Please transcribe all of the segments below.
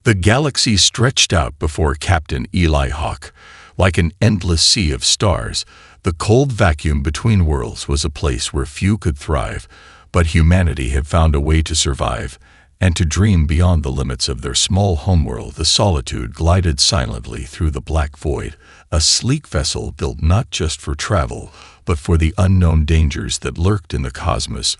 The galaxy stretched out before Captain Eli Hawk. Like an endless sea of stars, the cold vacuum between worlds was a place where few could thrive, but humanity had found a way to survive, and to dream beyond the limits of their small homeworld. The Solitude glided silently through the black void, a sleek vessel built not just for travel, but for the unknown dangers that lurked in the cosmos.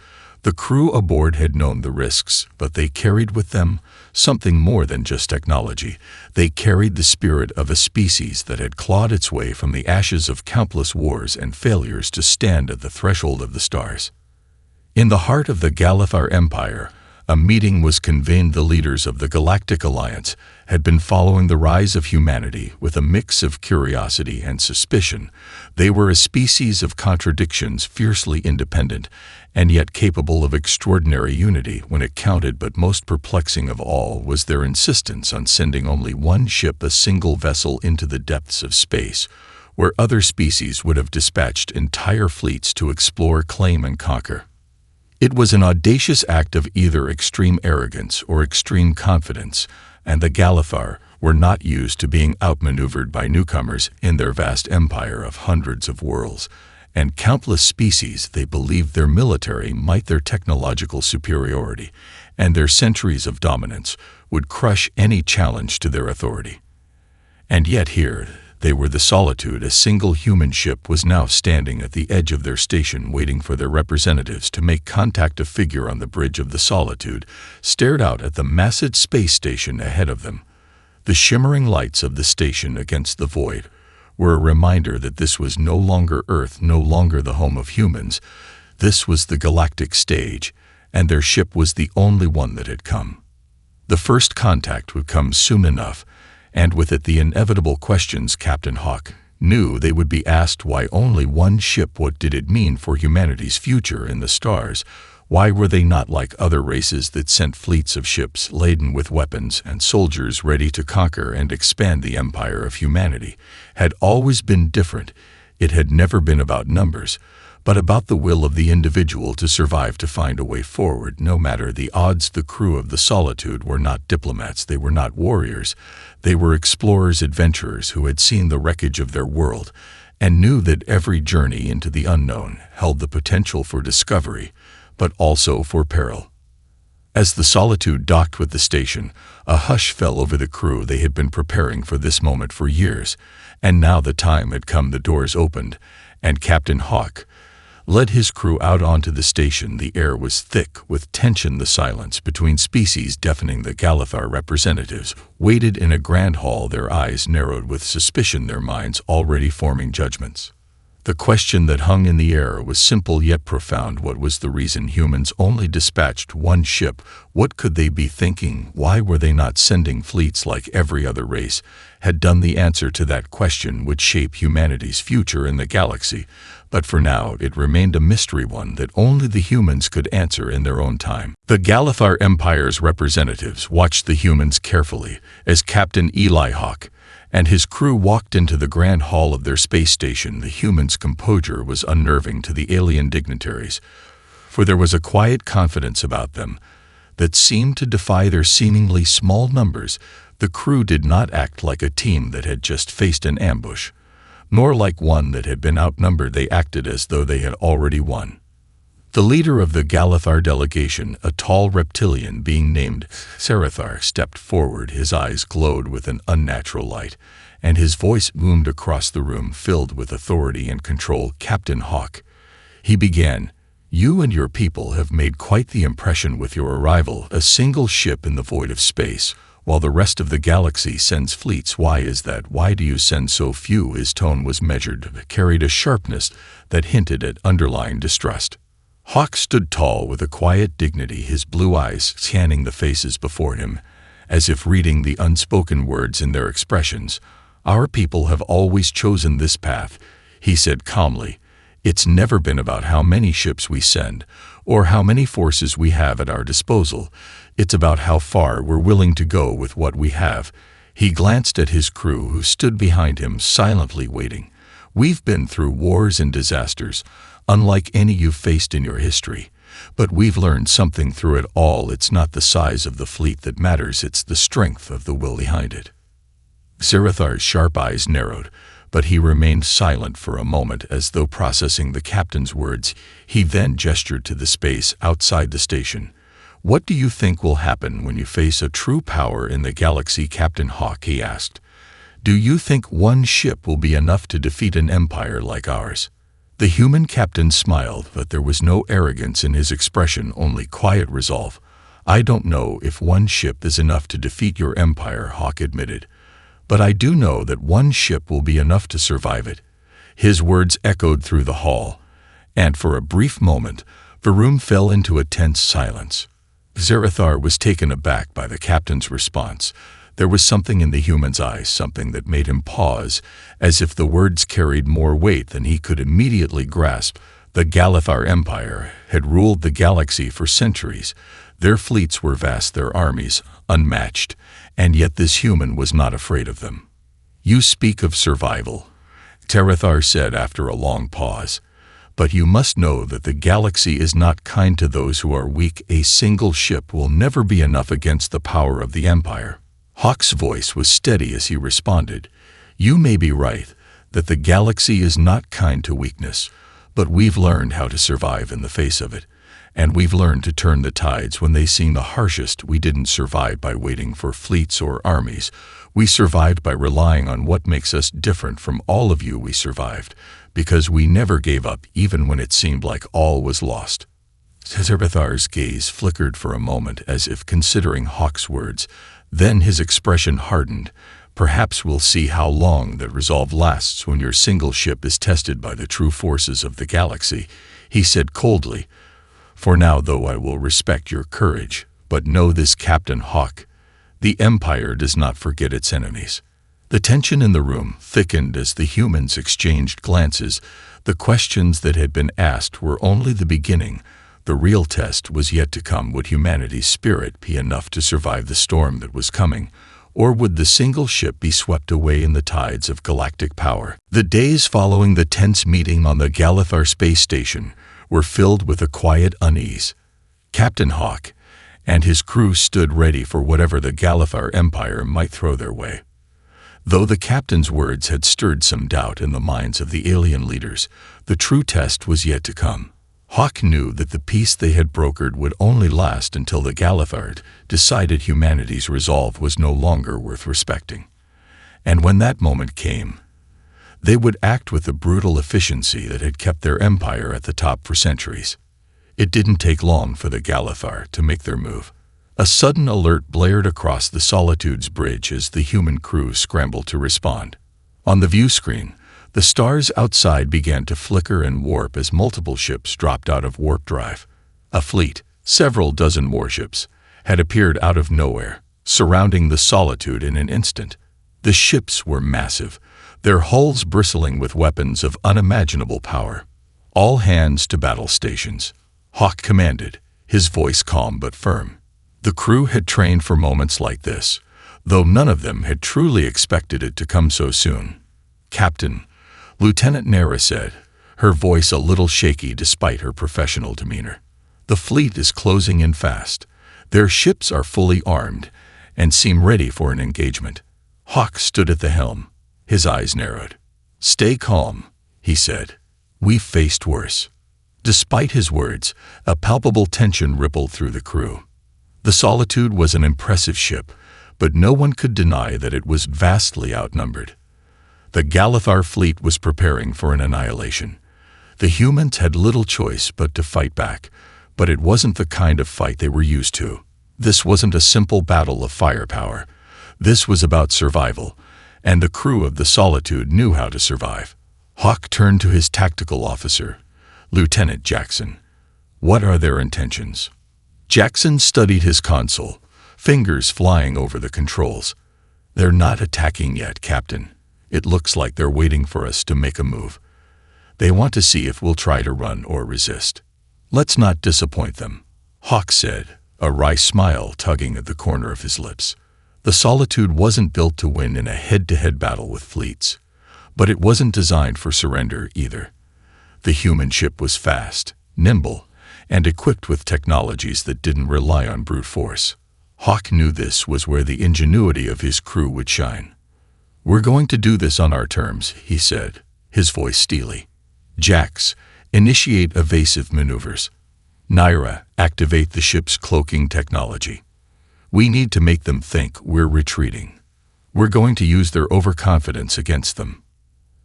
The crew aboard had known the risks, but they carried with them something more than just technology. They carried the spirit of a species that had clawed its way from the ashes of countless wars and failures to stand at the threshold of the stars. In the heart of the Galactic Empire, a meeting was convened. The leaders of the Galactic Alliance had been following the rise of humanity with a mix of curiosity and suspicion. They were a species of contradictions, fiercely independent, and yet capable of extraordinary unity when it counted. But most perplexing of all was their insistence on sending only one ship, a single vessel, into the depths of space, where other species would have dispatched entire fleets to explore, claim, and conquer. It was an audacious act of either extreme arrogance or extreme confidence, and the Galactic were not used to being outmaneuvered by newcomers in their vast empire of hundreds of worlds and countless species. They believed their military might, their technological superiority, and their centuries of dominance would crush any challenge to their authority. And yet here they were, the Solitude. A single human ship was now standing at the edge of their station, waiting for their representatives to make contact. A figure on the bridge of the Solitude stared out at the massive space station ahead of them. The shimmering lights of the station against the void were a reminder that this was no longer Earth, no longer the home of humans. This was the galactic stage, and their ship was the only one that had come. The first contact would come soon enough, and with it the inevitable questions. Captain Hawk knew they would be asked. Why only one ship? What did it mean for humanity's future in the stars? Why were they not like other races that sent fleets of ships laden with weapons and soldiers ready to conquer and expand the empire of humanity? Had always been different. It had never been about numbers, but about the will of the individual to survive, to find a way forward, no matter the odds. The crew of the Solitude were not diplomats, they were not warriors. They were explorers, adventurers who had seen the wreckage of their world and knew that every journey into the unknown held the potential for discovery, but also for peril. As the Solitude docked with the station, a hush fell over the crew. They had been preparing for this moment for years, and now the time had come. The doors opened, and Captain Hawk led his crew out onto the station. The air was thick with tension, the silence between species deafening. The Galactic representatives waited in a grand hall, their eyes narrowed with suspicion, their minds already forming judgments. The question that hung in the air was simple yet profound. What was the reason humans only dispatched one ship? What could they be thinking? Why were they not sending fleets like every other race had done? The answer to that question would shape humanity's future in the galaxy, but for now it remained a mystery, one that only the humans could answer in their own time. The Galactic Empire's representatives watched the humans carefully as Captain Eli Hawk and his crew walked into the grand hall of their space station. The humans' composure was unnerving to the alien dignitaries, for there was a quiet confidence about them that seemed to defy their seemingly small numbers. The crew did not act like a team that had just faced an ambush, nor like one that had been outnumbered. They acted as though they had already won. The leader of the Galactic delegation, a tall reptilian being named Sarathar, stepped forward. His eyes glowed with an unnatural light, and his voice boomed across the room, filled with authority and control. Captain Hawk, he began, you and your people have made quite the impression with your arrival, a single ship in the void of space, while the rest of the galaxy sends fleets. Why is that? Why do you send so few? His tone was measured, carried a sharpness that hinted at underlying distrust. Hawk stood tall with a quiet dignity, his blue eyes scanning the faces before him, as if reading the unspoken words in their expressions. Our people have always chosen this path, he said calmly. It's never been about how many ships we send, or how many forces we have at our disposal. It's about how far we're willing to go with what we have. He glanced at his crew, who stood behind him, silently waiting. We've been through wars and disasters, unlike any you've faced in your history. But we've learned something through it all. It's not the size of the fleet that matters, it's the strength of the will behind it. Zarathar's sharp eyes narrowed, but he remained silent for a moment as though processing the captain's words. He then gestured to the space outside the station. "What do you think will happen when you face a true power in the galaxy, Captain Hawk?" he asked. "Do you think one ship will be enough to defeat an empire like ours?" The human captain smiled, but there was no arrogance in his expression, only quiet resolve. "I don't know if one ship is enough to defeat your empire," Hawk admitted. "But I do know that one ship will be enough to survive it." His words echoed through the hall, and for a brief moment, the room fell into a tense silence. Zarathar was taken aback by the captain's response. There was something in the human's eyes, something that made him pause, as if the words carried more weight than he could immediately grasp. The Galathar Empire had ruled the galaxy for centuries. Their fleets were vast, their armies unmatched, and yet this human was not afraid of them. "You speak of survival," Tarathar said after a long pause. "But you must know that the galaxy is not kind to those who are weak. A single ship will never be enough against the power of the Empire." Hawk's voice was steady as he responded. "You may be right that the galaxy is not kind to weakness, but we've learned how to survive in the face of it. And we've learned to turn the tides when they seem the harshest. We didn't survive by waiting for fleets or armies. We survived by relying on what makes us different from all of you. We survived because we never gave up, even when it seemed like all was lost." Zarathar's gaze flickered for a moment as if considering Hawk's words. Then his expression hardened. "Perhaps we'll see how long that resolve lasts when your single ship is tested by the true forces of the galaxy," he said coldly. "For now, though, I will respect your courage. But know this, Captain Hawk, the Empire does not forget its enemies." The tension in the room thickened as the humans exchanged glances. The questions that had been asked were only the beginning. The real test was yet to come. Would humanity's spirit be enough to survive the storm that was coming? Or would the single ship be swept away in the tides of galactic power? The days following the tense meeting on the Galathar space station were filled with a quiet unease. Captain Hawk and his crew stood ready for whatever the Galathar Empire might throw their way. Though the captain's words had stirred some doubt in the minds of the alien leaders, the true test was yet to come. Hawk knew that the peace they had brokered would only last until the Galathar decided humanity's resolve was no longer worth respecting. And when that moment came, they would act with the brutal efficiency that had kept their empire at the top for centuries. It didn't take long for the Galathar to make their move. A sudden alert blared across the Solitude's bridge as the human crew scrambled to respond. On the view screen, the stars outside began to flicker and warp as multiple ships dropped out of warp drive. A fleet, several dozen warships, had appeared out of nowhere, surrounding the Solitude in an instant. The ships were massive, their hulls bristling with weapons of unimaginable power. "All hands to battle stations," Hawk commanded, his voice calm but firm. The crew had trained for moments like this, though none of them had truly expected it to come so soon. "Captain," Lieutenant Nara said, her voice a little shaky despite her professional demeanor. "The fleet is closing in fast. Their ships are fully armed and seem ready for an engagement." Hawk stood at the helm, his eyes narrowed. "Stay calm," he said. "We've faced worse." Despite his words, a palpable tension rippled through the crew. The Solitude was an impressive ship, but no one could deny that it was vastly outnumbered. The Galathar fleet was preparing for an annihilation. The humans had little choice but to fight back, but it wasn't the kind of fight they were used to. This wasn't a simple battle of firepower. This was about survival, and the crew of the Solitude knew how to survive. Hawk turned to his tactical officer, Lieutenant Jackson. "What are their intentions?" Jackson studied his console, fingers flying over the controls. "They're not attacking yet, Captain. It looks like they're waiting for us to make a move. They want to see if we'll try to run or resist. Let's not disappoint them," Hawk said, a wry smile tugging at the corner of his lips. The Solitude wasn't built to win in a head-to-head battle with fleets, but it wasn't designed for surrender either. The human ship was fast, nimble, and equipped with technologies that didn't rely on brute force. Hawk knew this was where the ingenuity of his crew would shine. "We're going to do this on our terms," he said, his voice steely. "Jax, initiate evasive maneuvers. Naira, activate the ship's cloaking technology. We need to make them think we're retreating. We're going to use their overconfidence against them."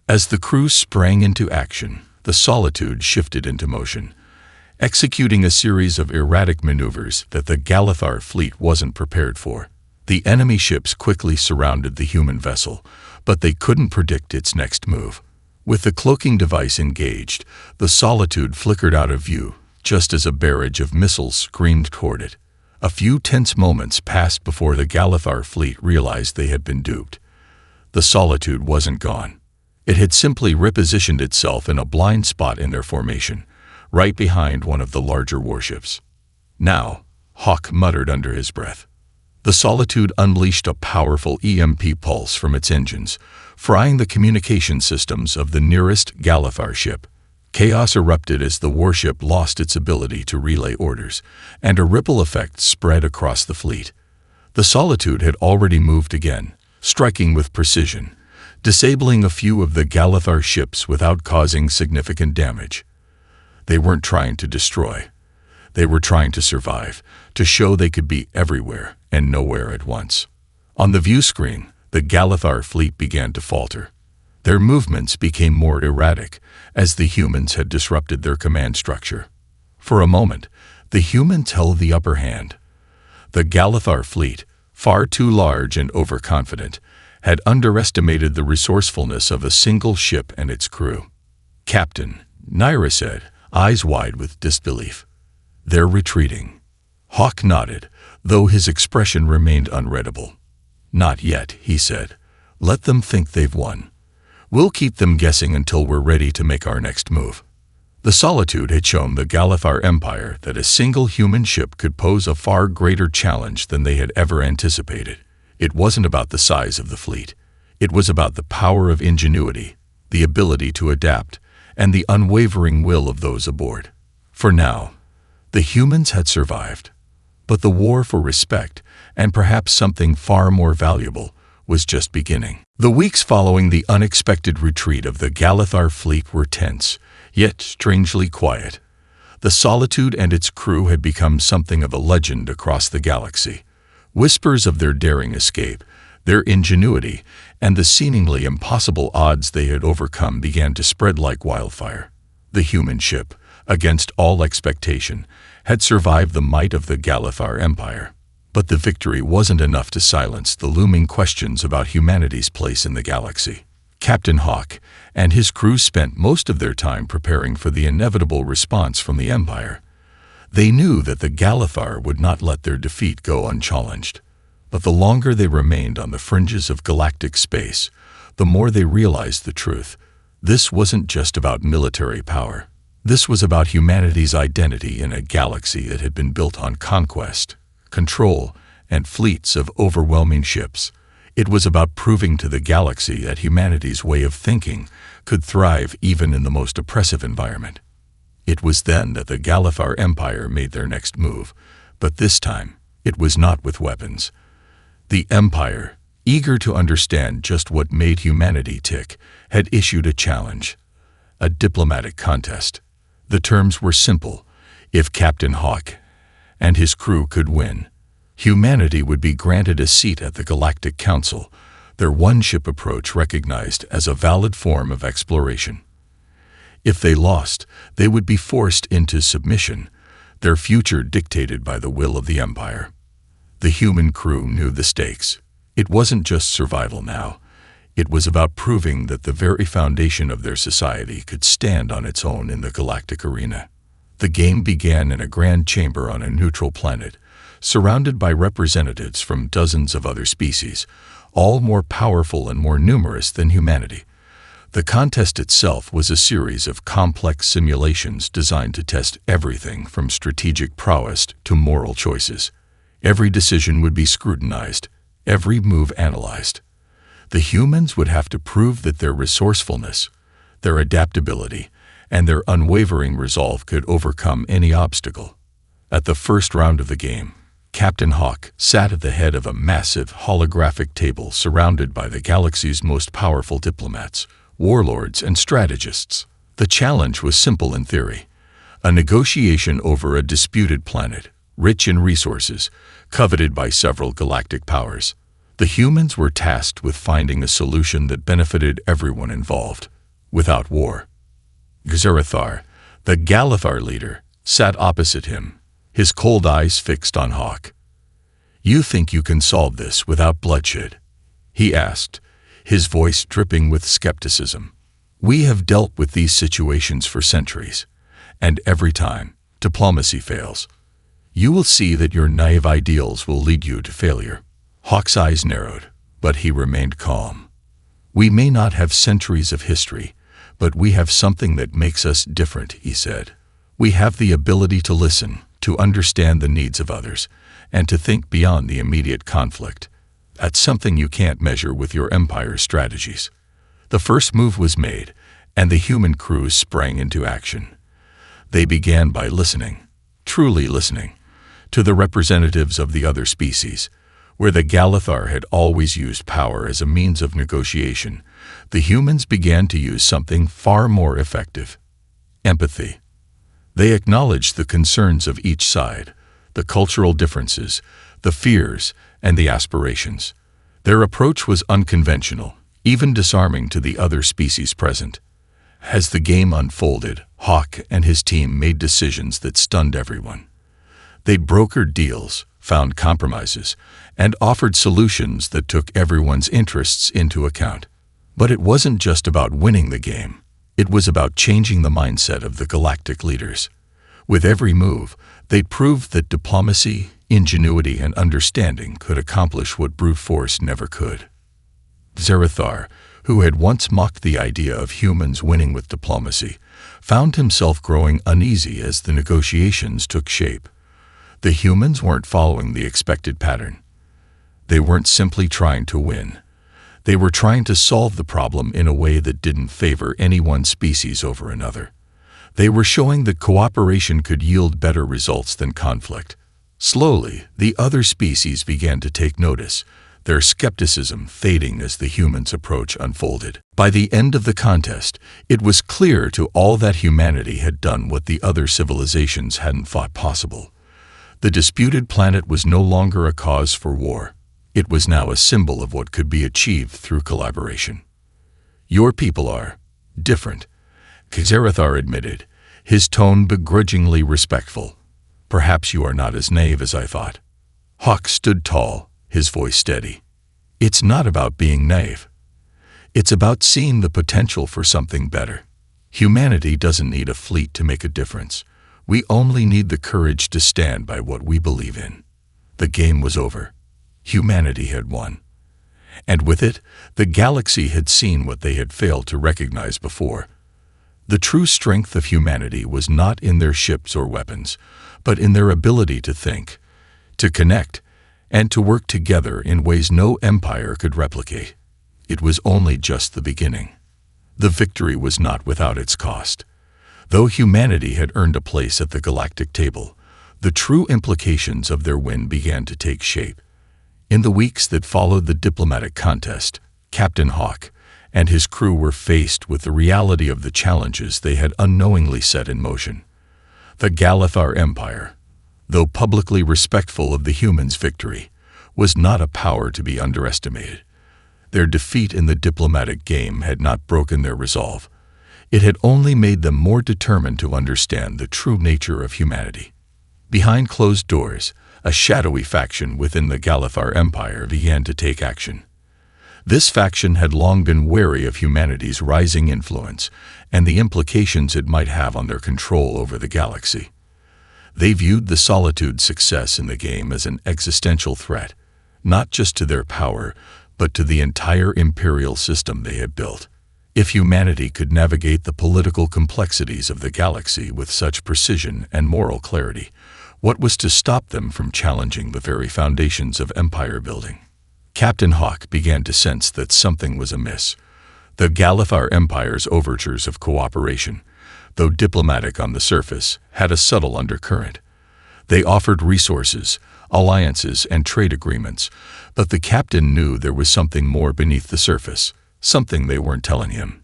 As the crew sprang into action, the Solitude shifted into motion, executing a series of erratic maneuvers that the Galathar fleet wasn't prepared for. The enemy ships quickly surrounded the human vessel, but they couldn't predict its next move. With the cloaking device engaged, the Solitude flickered out of view, just as a barrage of missiles screamed toward it. A few tense moments passed before the Galathar fleet realized they had been duped. The Solitude wasn't gone. It had simply repositioned itself in a blind spot in their formation, right behind one of the larger warships. "Now," Hawk muttered under his breath. The Solitude unleashed a powerful EMP pulse from its engines, frying the communication systems of the nearest Galathar ship. Chaos erupted as the warship lost its ability to relay orders, and a ripple effect spread across the fleet. The Solitude had already moved again, striking with precision, disabling a few of the Galathar ships without causing significant damage. They weren't trying to destroy. They were trying to survive, to show they could be everywhere and nowhere at once. On the view screen, the Galathar fleet began to falter. Their movements became more erratic, as the humans had disrupted their command structure. For a moment, the humans held the upper hand. The Galathar fleet, far too large and overconfident, had underestimated the resourcefulness of a single ship and its crew. "Captain," Naira said, eyes wide with disbelief. "They're retreating." Hawk nodded, though his expression remained unreadable. "Not yet," he said. "Let them think they've won. We'll keep them guessing until we're ready to make our next move." The Solitude had shown the Galathar Empire that a single human ship could pose a far greater challenge than they had ever anticipated. It wasn't about the size of the fleet. It was about the power of ingenuity, the ability to adapt, and the unwavering will of those aboard. For now, the humans had survived. But the war for respect, and perhaps something far more valuable, was just beginning. The weeks following the unexpected retreat of the Galathar fleet were tense, yet strangely quiet. The Solitude and its crew had become something of a legend across the galaxy. Whispers of their daring escape, their ingenuity, and the seemingly impossible odds they had overcome began to spread like wildfire. The human ship, against all expectation, had survived the might of the Galathar Empire. But the victory wasn't enough to silence the looming questions about humanity's place in the galaxy. Captain Hawk and his crew spent most of their time preparing for the inevitable response from the Empire. They knew that the Galathar would not let their defeat go unchallenged. But the longer they remained on the fringes of galactic space, the more they realized the truth. This wasn't just about military power. This was about humanity's identity in a galaxy that had been built on conquest, control, and fleets of overwhelming ships. It was about proving to the galaxy that humanity's way of thinking could thrive even in the most oppressive environment. It was then that the Galathar Empire made their next move, but this time it was not with weapons. The Empire, eager to understand just what made humanity tick, had issued a challenge, a diplomatic contest. The terms were simple. If Captain Hawk and his crew could win, humanity would be granted a seat at the Galactic Council, their one-ship approach recognized as a valid form of exploration. If they lost, they would be forced into submission, their future dictated by the will of the Empire. The human crew knew the stakes. It wasn't just survival now. It was about proving that the very foundation of their society could stand on its own in the galactic arena. The game began in a grand chamber on a neutral planet, surrounded by representatives from dozens of other species, all more powerful and more numerous than humanity. The contest itself was a series of complex simulations designed to test everything from strategic prowess to moral choices. Every decision would be scrutinized, every move analyzed. The humans would have to prove that their resourcefulness, their adaptability, and their unwavering resolve could overcome any obstacle. At the first round of the game, Captain Hawk sat at the head of a massive holographic table surrounded by the galaxy's most powerful diplomats, warlords, and strategists. The challenge was simple in theory: a negotiation over a disputed planet, rich in resources, coveted by several galactic powers. The humans were tasked with finding a solution that benefited everyone involved, without war. Xerathar, the Galathar leader, sat opposite him, his cold eyes fixed on Hawk. "You think you can solve this without bloodshed?" he asked, his voice dripping with skepticism. "We have dealt with these situations for centuries, and every time, diplomacy fails. You will see that your naive ideals will lead you to failure." Hawk's eyes narrowed, but he remained calm. "We may not have centuries of history, but we have something that makes us different," he said. "We have the ability to listen, to understand the needs of others, and to think beyond the immediate conflict. That's something you can't measure with your empire's strategies." The first move was made, and the human crew sprang into action. They began by listening, truly listening, to the representatives of the other species. Where the Galathar had always used power as a means of negotiation, the humans began to use something far more effective: empathy. They acknowledged the concerns of each side, the cultural differences, the fears, and the aspirations. Their approach was unconventional, even disarming to the other species present. As the game unfolded, Hawk and his team made decisions that stunned everyone. They brokered deals, found compromises, and offered solutions that took everyone's interests into account. But it wasn't just about winning the game. It was about changing the mindset of the galactic leaders. With every move, they proved that diplomacy, ingenuity, and understanding could accomplish what brute force never could. Xerathar, who had once mocked the idea of humans winning with diplomacy, found himself growing uneasy as the negotiations took shape. The humans weren't following the expected pattern. They weren't simply trying to win. They were trying to solve the problem in a way that didn't favor any one species over another. They were showing that cooperation could yield better results than conflict. Slowly, the other species began to take notice, their skepticism fading as the humans' approach unfolded. By the end of the contest, it was clear to all that humanity had done what the other civilizations hadn't thought possible. The disputed planet was no longer a cause for war. It was now a symbol of what could be achieved through collaboration. "Your people are different," Xerathar admitted, his tone begrudgingly respectful. "Perhaps you are not as naive as I thought." Hawk stood tall, his voice steady. "It's not about being naive. It's about seeing the potential for something better. Humanity doesn't need a fleet to make a difference. We only need the courage to stand by what we believe in." The game was over. Humanity had won. And with it, the galaxy had seen what they had failed to recognize before. The true strength of humanity was not in their ships or weapons, but in their ability to think, to connect, and to work together in ways no empire could replicate. It was only just the beginning. The victory was not without its cost. Though humanity had earned a place at the galactic table, the true implications of their win began to take shape. In the weeks that followed the diplomatic contest, Captain Hawk and his crew were faced with the reality of the challenges they had unknowingly set in motion. The Galathar Empire, though publicly respectful of the humans' victory, was not a power to be underestimated. Their defeat in the diplomatic game had not broken their resolve. It had only made them more determined to understand the true nature of humanity. Behind closed doors, a shadowy faction within the Galathar Empire began to take action. This faction had long been wary of humanity's rising influence and the implications it might have on their control over the galaxy. They viewed the Solitude's success in the game as an existential threat, not just to their power, but to the entire imperial system they had built. If humanity could navigate the political complexities of the galaxy with such precision and moral clarity, what was to stop them from challenging the very foundations of empire building? Captain Hawk began to sense that something was amiss. The Galathar Empire's overtures of cooperation, though diplomatic on the surface, had a subtle undercurrent. They offered resources, alliances, and trade agreements, but the captain knew there was something more beneath the surface, something they weren't telling him.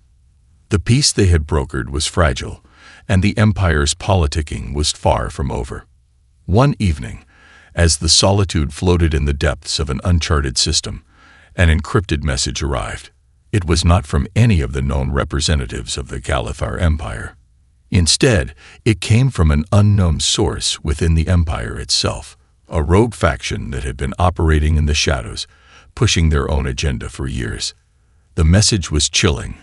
The peace they had brokered was fragile, and the Empire's politicking was far from over. One evening, as the Solitude floated in the depths of an uncharted system, an encrypted message arrived. It was not from any of the known representatives of the Galathar Empire. Instead, it came from an unknown source within the Empire itself, a rogue faction that had been operating in the shadows, pushing their own agenda for years. The message was chilling.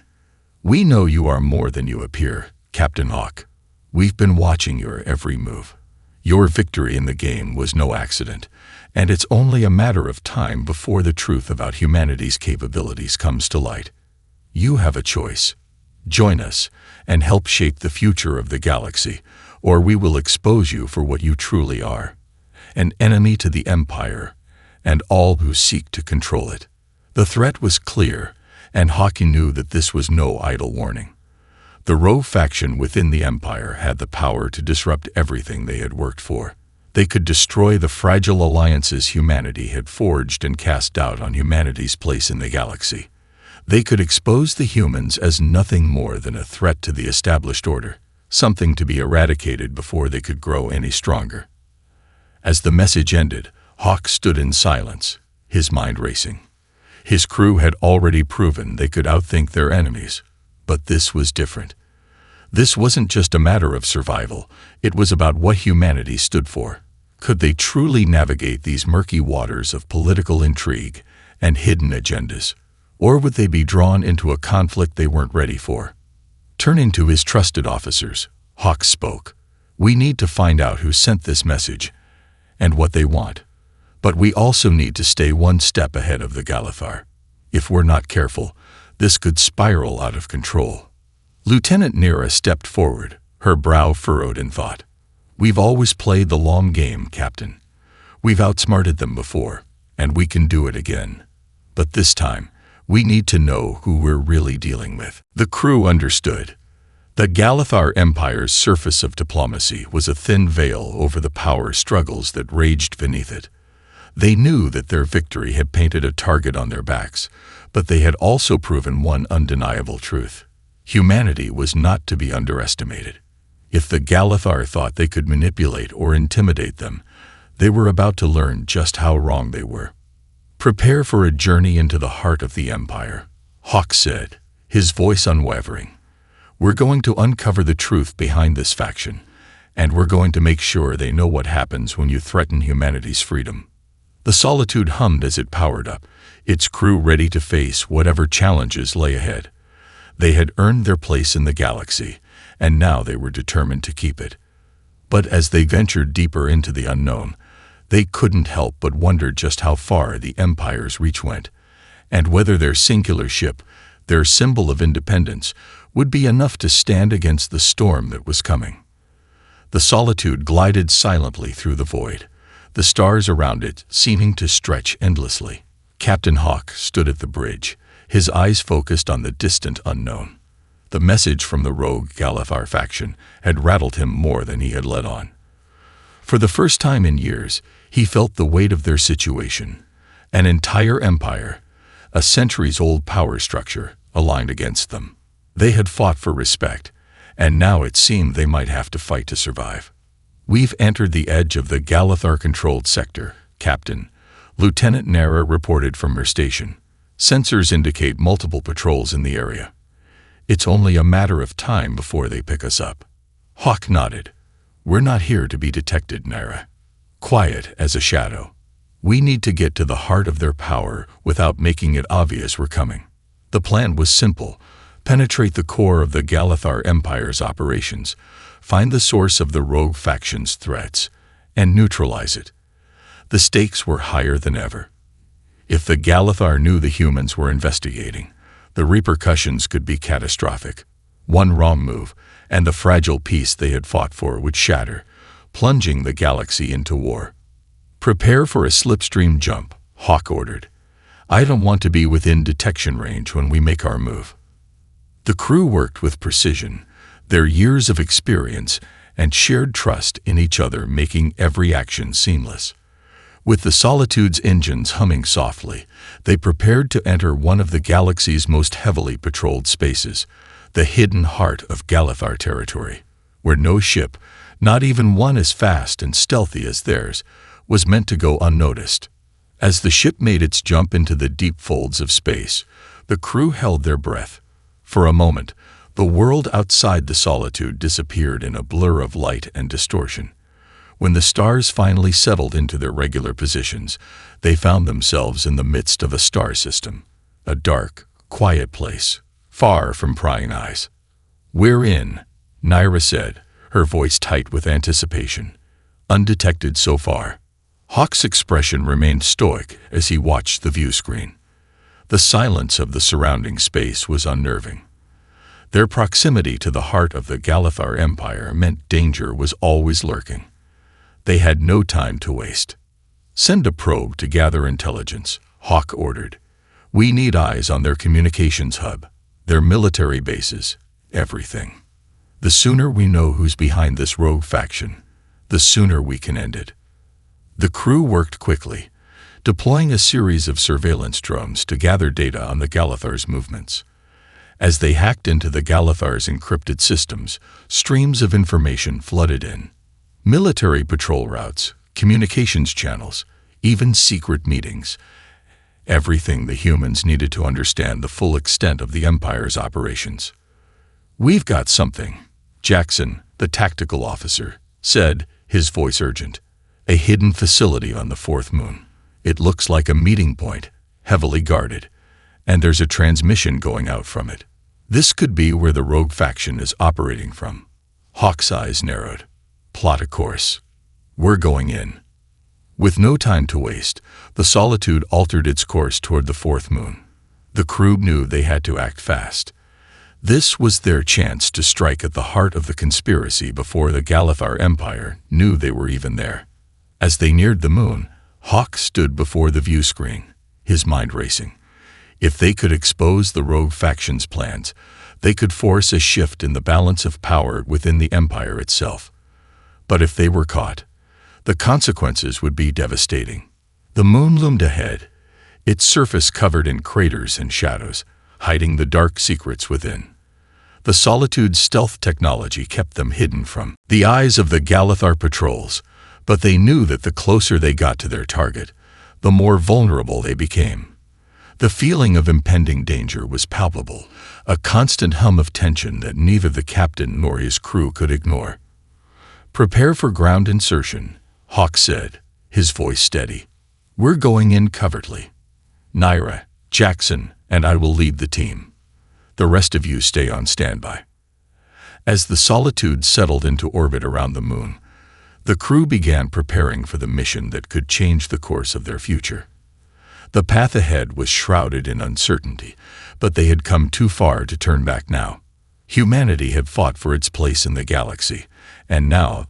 "We know you are more than you appear, Captain Hawk. We've been watching your every move. Your victory in the game was no accident, and it's only a matter of time before the truth about humanity's capabilities comes to light. You have a choice. Join us and help shape the future of the galaxy, or we will expose you for what you truly are, an enemy to the Empire and all who seek to control it." The threat was clear, and Hawke knew that this was no idle warning. The rogue faction within the Empire had the power to disrupt everything they had worked for. They could destroy the fragile alliances humanity had forged and cast doubt on humanity's place in the galaxy. They could expose the humans as nothing more than a threat to the established order, something to be eradicated before they could grow any stronger. As the message ended, Hawke stood in silence, his mind racing. His crew had already proven they could outthink their enemies, but this was different. This wasn't just a matter of survival, it was about what humanity stood for. Could they truly navigate these murky waters of political intrigue and hidden agendas? Or would they be drawn into a conflict they weren't ready for? Turning to his trusted officers, Hawke spoke. "We need to find out who sent this message and what they want. But we also need to stay one step ahead of the Galathar. If we're not careful, this could spiral out of control." Lieutenant Nira stepped forward, her brow furrowed in thought. "We've always played the long game, Captain. We've outsmarted them before, and we can do it again. But this time, we need to know who we're really dealing with." The crew understood. The Galathar Empire's surface of diplomacy was a thin veil over the power struggles that raged beneath it. They knew that their victory had painted a target on their backs, but they had also proven one undeniable truth. Humanity was not to be underestimated. If the Galathar thought they could manipulate or intimidate them, they were about to learn just how wrong they were. "Prepare for a journey into the heart of the Empire," Hawke said, his voice unwavering. "We're going to uncover the truth behind this faction, and we're going to make sure they know what happens when you threaten humanity's freedom." The Solitude hummed as it powered up, its crew ready to face whatever challenges lay ahead. They had earned their place in the galaxy, and now they were determined to keep it. But as they ventured deeper into the unknown, they couldn't help but wonder just how far the Empire's reach went, and whether their singular ship, their symbol of independence, would be enough to stand against the storm that was coming. The Solitude glided silently through the void, the stars around it seeming to stretch endlessly. Captain Hawke stood at the bridge, his eyes focused on the distant unknown. The message from the rogue Galathar faction had rattled him more than he had let on. For the first time in years, he felt the weight of their situation. An entire empire, a centuries-old power structure, aligned against them. They had fought for respect, and now it seemed they might have to fight to survive. "We've entered the edge of the Galathar-controlled sector, Captain," Lieutenant Nara reported from her station. "Sensors indicate multiple patrols in the area. It's only a matter of time before they pick us up." Hawke nodded. "We're not here to be detected, Nara. Quiet as a shadow. We need to get to the heart of their power without making it obvious we're coming." The plan was simple. Penetrate the core of the Galathar Empire's operations, find the source of the rogue faction's threats, and neutralize it. The stakes were higher than ever. If the Galathar knew the humans were investigating, the repercussions could be catastrophic. One wrong move, and the fragile peace they had fought for would shatter, plunging the galaxy into war. "Prepare for a slipstream jump," Hawke ordered. "I don't want to be within detection range when we make our move." The crew worked with precision, their years of experience and shared trust in each other making every action seamless. With the Solitude's engines humming softly, they prepared to enter one of the galaxy's most heavily patrolled spaces, the hidden heart of Galactic territory, where no ship, not even one as fast and stealthy as theirs, was meant to go unnoticed. As the ship made its jump into the deep folds of space, the crew held their breath. For a moment, the world outside the Solitude disappeared in a blur of light and distortion. When the stars finally settled into their regular positions, they found themselves in the midst of a star system, a dark, quiet place, far from prying eyes. "We're in," Naira said, her voice tight with anticipation. "Undetected so far." Hawk's expression remained stoic as he watched the view screen. The silence of the surrounding space was unnerving. Their proximity to the heart of the Galactic Empire meant danger was always lurking. They had no time to waste. "Send a probe to gather intelligence," Hawk ordered. "We need eyes on their communications hub, their military bases, everything. The sooner we know who's behind this rogue faction, the sooner we can end it." The crew worked quickly, deploying a series of surveillance drones to gather data on the Galactar's movements. As they hacked into the Galactar's encrypted systems, streams of information flooded in. Military patrol routes, communications channels, even secret meetings. Everything the humans needed to understand the full extent of the Empire's operations. "We've got something," Jackson, the tactical officer, said, his voice urgent. "A hidden facility on the fourth moon. It looks like a meeting point, heavily guarded, and there's a transmission going out from it. This could be where the rogue faction is operating from." Hawk's eyes narrowed. "Plot a course. We're going in." With no time to waste, the Solitude altered its course toward the fourth moon. The crew knew they had to act fast. This was their chance to strike at the heart of the conspiracy before the Galactic Empire knew they were even there. As they neared the moon, Hawk stood before the view screen, his mind racing. If they could expose the rogue faction's plans, they could force a shift in the balance of power within the Empire itself. But if they were caught, the consequences would be devastating. The moon loomed ahead, its surface covered in craters and shadows, hiding the dark secrets within. The Solitude's stealth technology kept them hidden from the eyes of the Galactic patrols, but they knew that the closer they got to their target, the more vulnerable they became. The feeling of impending danger was palpable, a constant hum of tension that neither the captain nor his crew could ignore. "Prepare for ground insertion," Hawk said, his voice steady. "We're going in covertly. Naira, Jackson, and I will lead the team. The rest of you stay on standby." As the Solitude settled into orbit around the moon, the crew began preparing for the mission that could change the course of their future. The path ahead was shrouded in uncertainty, but they had come too far to turn back now. Humanity had fought for its place in the galaxy, and now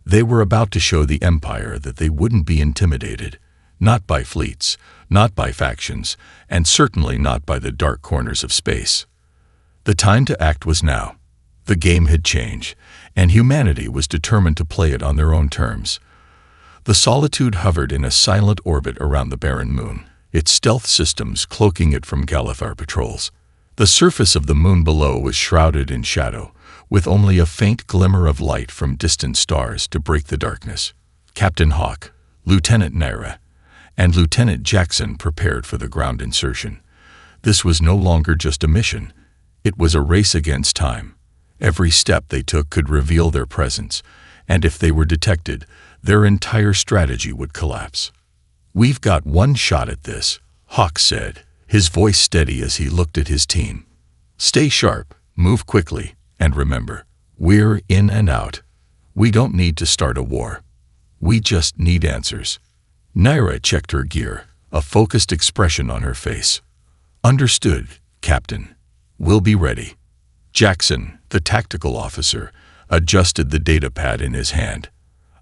they were about to show the Empire that they wouldn't be intimidated, not by fleets, not by factions, and certainly not by the dark corners of space. The time to act was now. The game had changed, and humanity was determined to play it on their own terms. The Solitude hovered in a silent orbit around the barren moon, its stealth systems cloaking it from Galactic patrols. The surface of the moon below was shrouded in shadow, with only a faint glimmer of light from distant stars to break the darkness. Captain Hawk, Lieutenant Naira, and Lieutenant Jackson prepared for the ground insertion. This was no longer just a mission. It was a race against time. Every step they took could reveal their presence, and if they were detected, their entire strategy would collapse. "We've got one shot at this," Hawk said, his voice steady as he looked at his team. "Stay sharp, move quickly, and remember, we're in and out. We don't need to start a war. We just need answers." Naira checked her gear, a focused expression on her face. "Understood, Captain. We'll be ready." Jackson, the tactical officer, adjusted the datapad in his hand.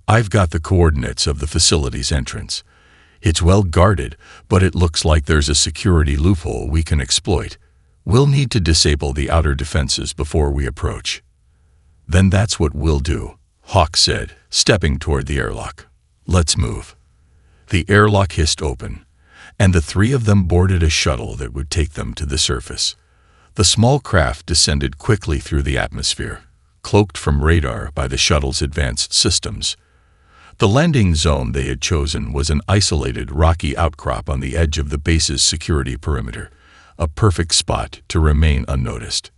"I've got the coordinates of the facility's entrance. It's well guarded, but it looks like there's a security loophole we can exploit. We'll need to disable the outer defenses before we approach." Then that's what we'll do, Hawk said, stepping toward the airlock. Let's move. The airlock hissed open, and the three of them boarded a shuttle that would take them to the surface. The small craft descended quickly through the atmosphere, cloaked from radar by the shuttle's advanced systems. The landing zone they had chosen was an isolated rocky outcrop on the edge of the base's security perimeter, a perfect spot to remain unnoticed.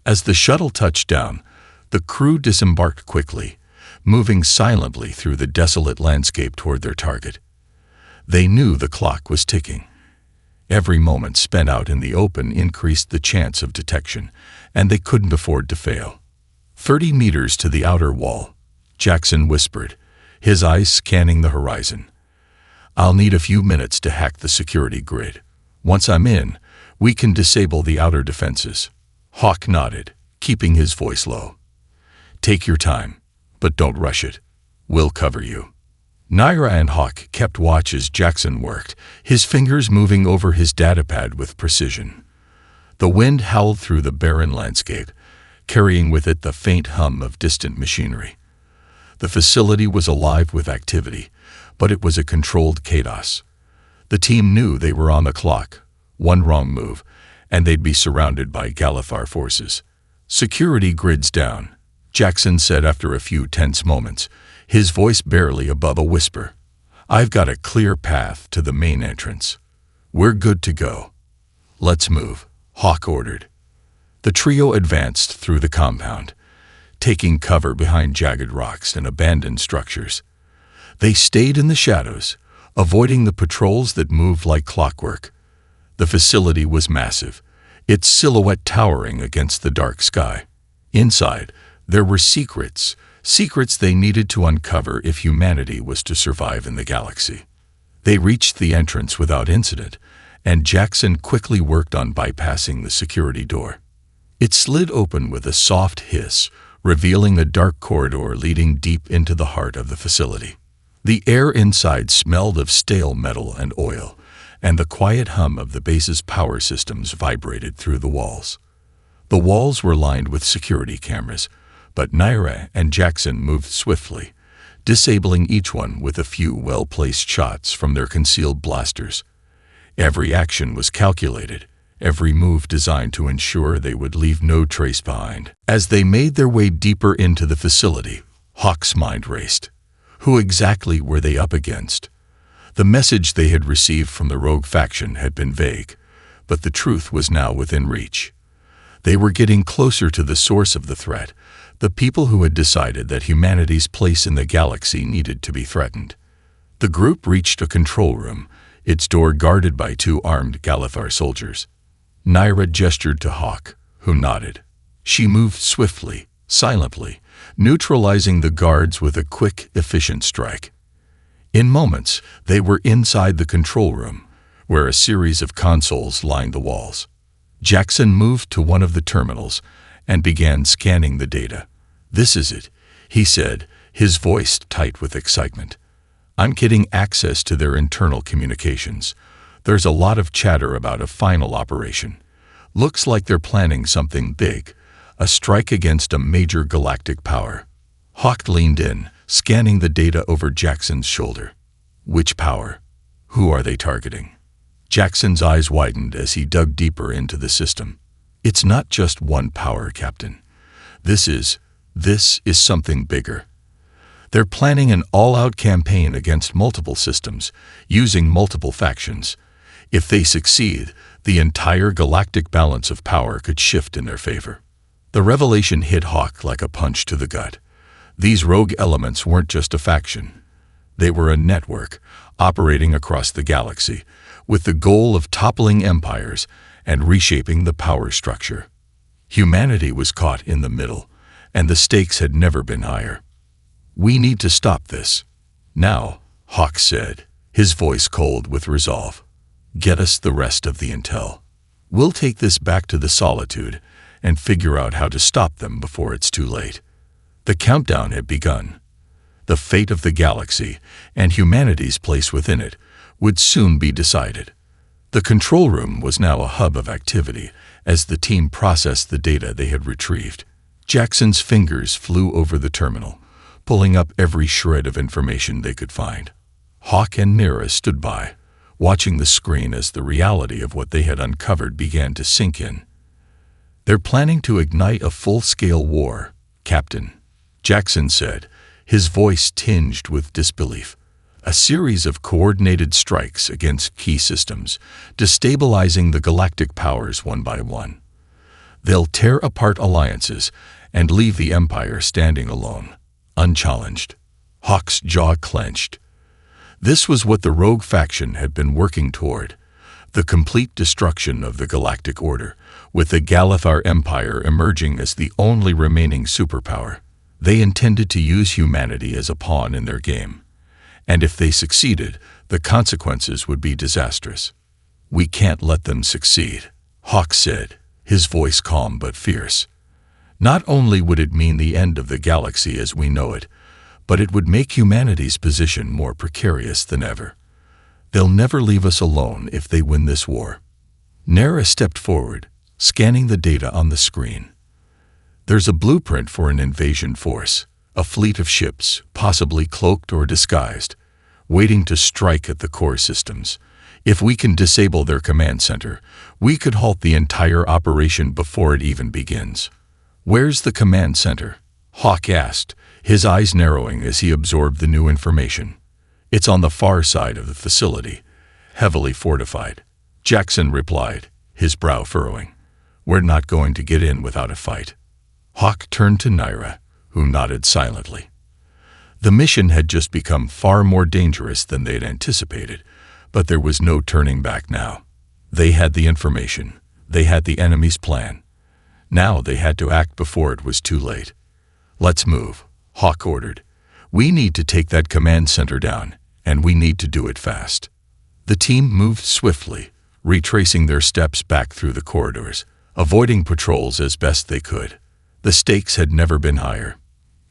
As the shuttle touched down, the crew disembarked quickly, moving silently through the desolate landscape toward their target. They knew the clock was ticking. Every moment spent out in the open increased the chance of detection, and they couldn't afford to fail. 30 meters to the outer wall, Jackson whispered, his eyes scanning the horizon. I'll need a few minutes to hack the security grid. Once I'm in, we can disable the outer defenses. Hawk nodded, keeping his voice low. Take your time, but don't rush it. We'll cover you. Naira and Hawk kept watch as Jackson worked, his fingers moving over his datapad with precision. The wind howled through the barren landscape, carrying with it the faint hum of distant machinery. The facility was alive with activity, but it was a controlled chaos. The team knew they were on the clock. One wrong move, and they'd be surrounded by Galifar forces. Security grids down, Jackson said after a few tense moments, his voice barely above a whisper. I've got a clear path to the main entrance. We're good to go. Let's move, Hawk ordered. The trio advanced through the compound, taking cover behind jagged rocks and abandoned structures. They stayed in the shadows, avoiding the patrols that moved like clockwork. The facility was massive, its silhouette towering against the dark sky. Inside, there were secrets they needed to uncover if humanity was to survive in the galaxy. They reached the entrance without incident, and Jackson quickly worked on bypassing the security door. It slid open with a soft hiss, revealing a dark corridor leading deep into the heart of the facility. The air inside smelled of stale metal and oil, and the quiet hum of the base's power systems vibrated through the walls. The walls were lined with security cameras, but Naira and Jackson moved swiftly, disabling each one with a few well-placed shots from their concealed blasters. Every action was calculated, every move designed to ensure they would leave no trace behind. As they made their way deeper into the facility, Hawk's mind raced. Who exactly were they up against? The message they had received from the rogue faction had been vague, but the truth was now within reach. They were getting closer to the source of the threat, the people who had decided that humanity's place in the galaxy needed to be threatened. The group reached a control room, its door guarded by 2 armed Galifar soldiers. Naira gestured to Hawk, who nodded. She moved swiftly, silently, neutralizing the guards with a quick, efficient strike. In moments, they were inside the control room, where a series of consoles lined the walls. Jackson moved to one of the terminals and began scanning the data. "This is it," he said, his voice tight with excitement. "I'm getting access to their internal communications. There's a lot of chatter about a final operation. Looks like they're planning something big, a strike against a major galactic power." Hawk leaned in, scanning the data over Jackson's shoulder. "Which power? Who are they targeting?" Jackson's eyes widened as he dug deeper into the system. "It's not just one power, Captain. This is something bigger. They're planning an all-out campaign against multiple systems, using multiple factions. If they succeed, the entire galactic balance of power could shift in their favor." The revelation hit Hawk like a punch to the gut. These rogue elements weren't just a faction. They were a network, operating across the galaxy, with the goal of toppling empires and reshaping the power structure. Humanity was caught in the middle, and the stakes had never been higher. "We need to stop this. Now," Hawk said, his voice cold with resolve. "Get us the rest of the intel. We'll take this back to the Solitude and figure out how to stop them before it's too late." The countdown had begun. The fate of the galaxy, and humanity's place within it, would soon be decided. The control room was now a hub of activity as the team processed the data they had retrieved. Jackson's fingers flew over the terminal, pulling up every shred of information they could find. Hawk and Nira stood by, watching the screen as the reality of what they had uncovered began to sink in. "They're planning to ignite a full-scale war, Captain," Jackson said, his voice tinged with disbelief. "A series of coordinated strikes against key systems, destabilizing the galactic powers one by one. They'll tear apart alliances and leave the Empire standing alone, unchallenged." Hawk's jaw clenched. This was what the rogue faction had been working toward, the complete destruction of the Galactic Order, with the Galathar Empire emerging as the only remaining superpower. They intended to use humanity as a pawn in their game, and if they succeeded, the consequences would be disastrous. "We can't let them succeed," Hawk said, his voice calm but fierce. "Not only would it mean the end of the galaxy as we know it, but it would make humanity's position more precarious than ever. They'll never leave us alone if they win this war." Nara stepped forward, scanning the data on the screen. "There's a blueprint for an invasion force, a fleet of ships, possibly cloaked or disguised, waiting to strike at the core systems. If we can disable their command center, we could halt the entire operation before it even begins." "Where's the command center?" Hawk asked, his eyes narrowing as he absorbed the new information. "It's on the far side of the facility, heavily fortified," Jackson replied, his brow furrowing. "We're not going to get in without a fight." Hawk turned to Nira, who nodded silently. The mission had just become far more dangerous than they'd anticipated, but there was no turning back now. They had the information. They had the enemy's plan. Now they had to act before it was too late. "Let's move," Hawk ordered. "We need to take that command center down, and we need to do it fast." The team moved swiftly, retracing their steps back through the corridors, avoiding patrols as best they could. The stakes had never been higher.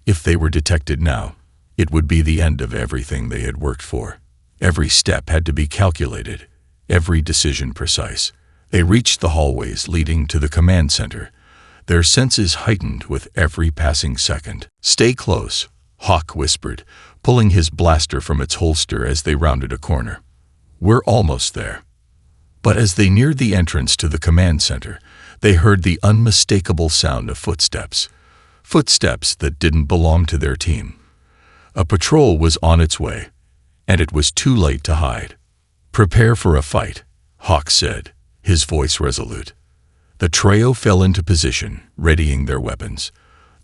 If they were detected now, it would be the end of everything they had worked for. Every step had to be calculated, every decision precise. They reached the hallways leading to the command center, their senses heightened with every passing second. "Stay close," Hawk whispered, pulling his blaster from its holster as they rounded a corner. "We're almost there." But as they neared the entrance to the command center, they heard the unmistakable sound of footsteps. Footsteps that didn't belong to their team. A patrol was on its way, and it was too late to hide. "Prepare for a fight," Hawk said, his voice resolute. The trio fell into position, readying their weapons.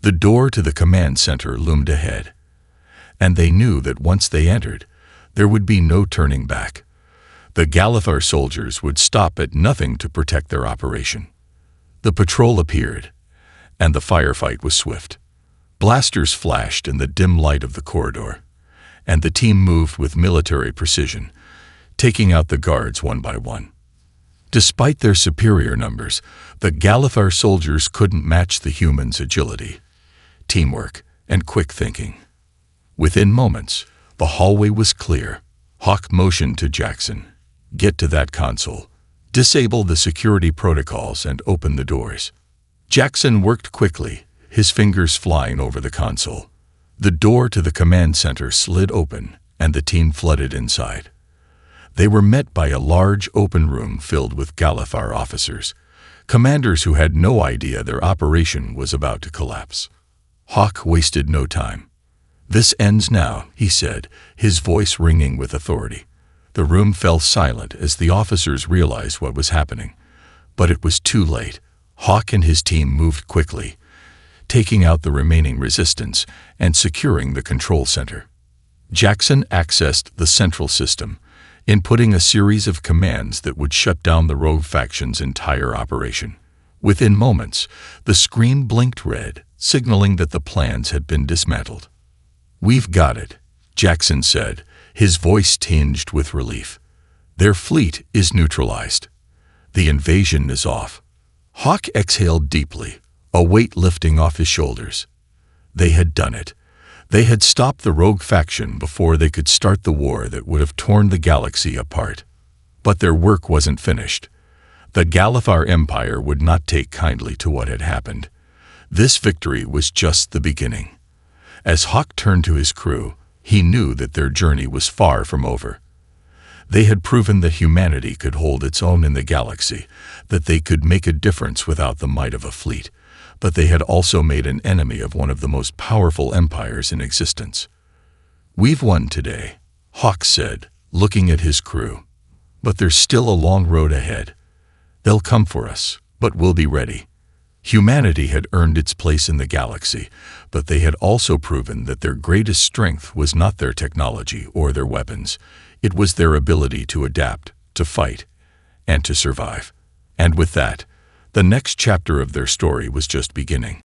The door to the command center loomed ahead, and they knew that once they entered, there would be no turning back. The Galathar soldiers would stop at nothing to protect their operation. The patrol appeared, and the firefight was swift. Blasters flashed in the dim light of the corridor, and the team moved with military precision, taking out the guards one by one. Despite their superior numbers, the Galathar soldiers couldn't match the humans' agility, teamwork, and quick thinking. Within moments, the hallway was clear. Hawk motioned to Jackson. "Get to that console, disable the security protocols, and open the doors." Jackson worked quickly, his fingers flying over the console. The door to the command center slid open, and the team flooded inside. They were met by a large open room filled with Galathar officers, commanders who had no idea their operation was about to collapse. Hawk wasted no time. "This ends now," he said, his voice ringing with authority. The room fell silent as the officers realized what was happening. But it was too late. Hawk and his team moved quickly, taking out the remaining resistance and securing the control center. Jackson accessed the central system, inputting a series of commands that would shut down the rogue faction's entire operation. Within moments, the screen blinked red, signaling that the plans had been dismantled. "We've got it," Jackson said, his voice tinged with relief. "Their fleet is neutralized. The invasion is off." Hawk exhaled deeply, a weight lifting off his shoulders. They had done it. They had stopped the rogue faction before they could start the war that would have torn the galaxy apart. But their work wasn't finished. The Galathar Empire would not take kindly to what had happened. This victory was just the beginning. As Hawk turned to his crew, he knew that their journey was far from over. They had proven that humanity could hold its own in the galaxy, that they could make a difference without the might of a fleet, but they had also made an enemy of one of the most powerful empires in existence. "We've won today," Hawk said, looking at his crew. "But there's still a long road ahead. They'll come for us, but we'll be ready." Humanity had earned its place in the galaxy, but they had also proven that their greatest strength was not their technology or their weapons. It was their ability to adapt, to fight, and to survive. And with that, the next chapter of their story was just beginning.